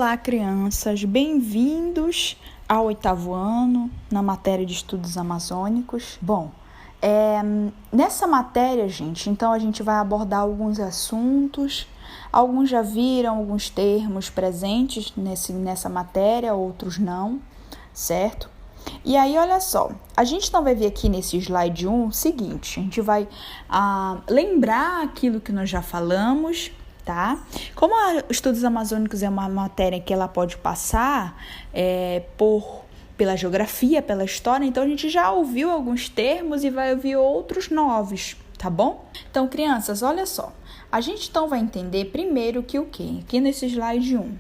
Olá, crianças, bem-vindos ao 8º ano na matéria de estudos amazônicos. Bom, nessa matéria, gente, então a gente vai abordar alguns assuntos. Alguns já viram alguns termos presentes nessa matéria, outros não, certo? E aí, olha só, a gente então vai ver aqui nesse slide 1 o seguinte, a gente vai lembrar aquilo que nós já falamos, tá? Como estudos amazônicos é uma matéria que ela pode passar pela geografia, pela história, então a gente já ouviu alguns termos e vai ouvir outros novos, tá bom? Então, crianças, olha só, a gente então vai entender primeiro que o quê? Aqui nesse slide 1.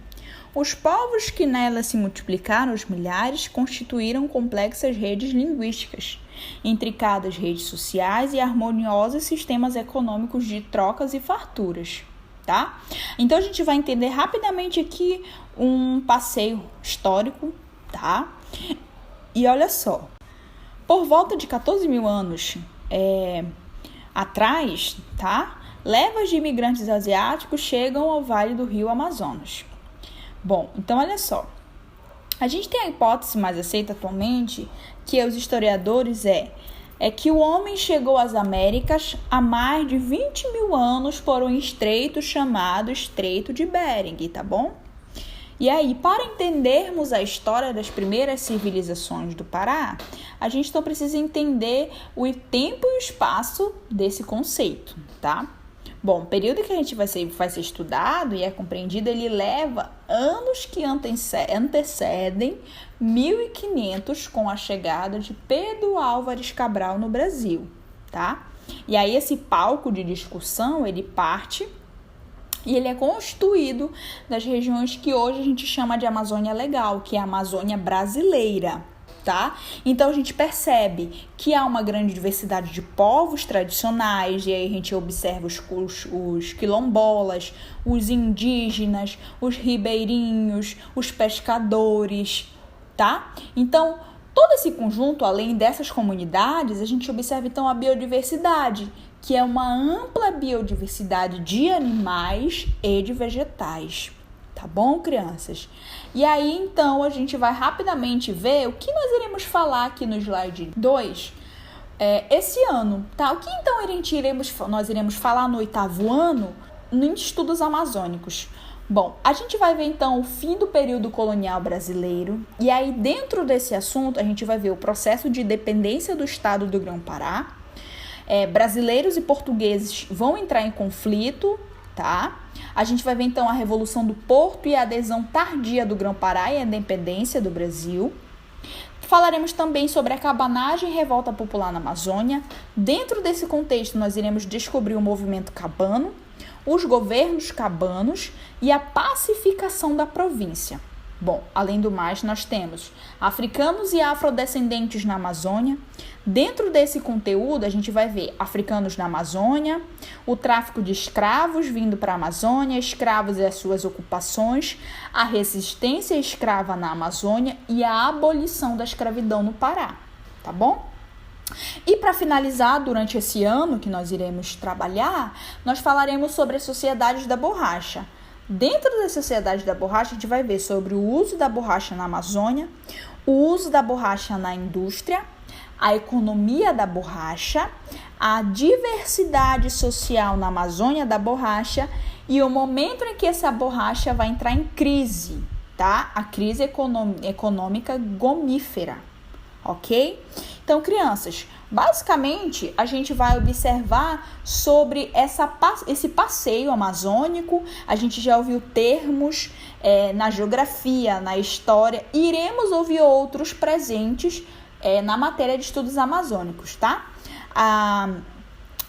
Os povos que nela se multiplicaram aos milhares constituíram complexas redes linguísticas, intricadas redes sociais e harmoniosos sistemas econômicos de trocas e farturas, tá? Então, a gente vai entender rapidamente aqui um passeio histórico, tá? E olha só, por volta de 14 mil anos atrás, tá? Levas de imigrantes asiáticos chegam ao vale do rio Amazonas. Bom, então olha só, a gente tem a hipótese mais aceita atualmente, que os historiadores é que o homem chegou às Américas há mais de 20 mil anos por um estreito chamado Estreito de Bering, tá bom? E aí, para entendermos a história das primeiras civilizações do Pará, a gente então precisa entender o tempo e o espaço desse conceito, tá? Bom, o período que a gente vai ser estudado e é compreendido, ele leva anos que antecedem 1500 com a chegada de Pedro Álvares Cabral no Brasil, tá? E aí esse palco de discussão, ele parte e ele é constituído das regiões que hoje a gente chama de Amazônia Legal, que é a Amazônia brasileira, tá? Então, a gente percebe que há uma grande diversidade de povos tradicionais, e aí a gente observa os quilombolas, os indígenas, os ribeirinhos, os pescadores, tá? Então, todo esse conjunto, além dessas comunidades, a gente observa, então, a biodiversidade, que é uma ampla biodiversidade de animais e de vegetais. Tá bom, crianças? E aí, então, a gente vai rapidamente ver o que nós iremos falar aqui no slide 2 esse ano, tá? O que, então, nós iremos falar no 8º ano em estudos amazônicos? Bom, a gente vai ver, então, o fim do período colonial brasileiro. E aí, dentro desse assunto, a gente vai ver o processo de independência do estado do Grão-Pará. Brasileiros e portugueses vão entrar em conflito, tá? A gente vai ver, então, a Revolução do Porto e a adesão tardia do Grão-Pará e a independência do Brasil. Falaremos também sobre a cabanagem e revolta popular na Amazônia. Dentro desse contexto, nós iremos descobrir o movimento cabano, os governos cabanos e a pacificação da província. Bom, além do mais, nós temos africanos e afrodescendentes na Amazônia. Dentro desse conteúdo, a gente vai ver africanos na Amazônia, o tráfico de escravos vindo para a Amazônia, escravos e as suas ocupações, a resistência escrava na Amazônia e a abolição da escravidão no Pará, tá bom? E para finalizar, durante esse ano que nós iremos trabalhar, nós falaremos sobre as sociedades da borracha. Dentro da sociedade da borracha, a gente vai ver sobre o uso da borracha na Amazônia, o uso da borracha na indústria, a economia da borracha, a diversidade social na Amazônia da borracha e o momento em que essa borracha vai entrar em crise, tá? A crise econômica gomífera, ok? Então, crianças, basicamente, a gente vai observar sobre esse passeio amazônico. A gente já ouviu termos na geografia, na história, e iremos ouvir outros presentes na matéria de estudos amazônicos, tá?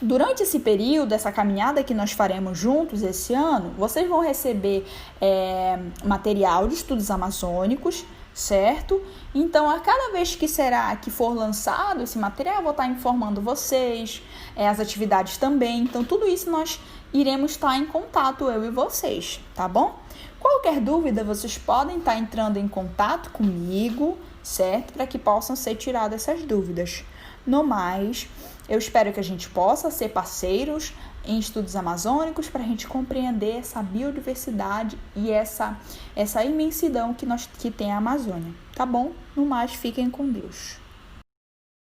Durante esse período, essa caminhada que nós faremos juntos esse ano, vocês vão receber material de estudos amazônicos, certo? Então, a cada vez que for lançado esse material, eu vou estar informando vocês, as atividades também. Então, tudo isso nós iremos estar em contato, eu e vocês, tá bom? Qualquer dúvida, vocês podem estar entrando em contato comigo, certo? Para que possam ser tiradas essas dúvidas. No mais, Eu espero que a gente possa ser parceiros em estudos amazônicos para a gente compreender essa biodiversidade e essa imensidão que tem a Amazônia, tá bom? No mais, fiquem com Deus.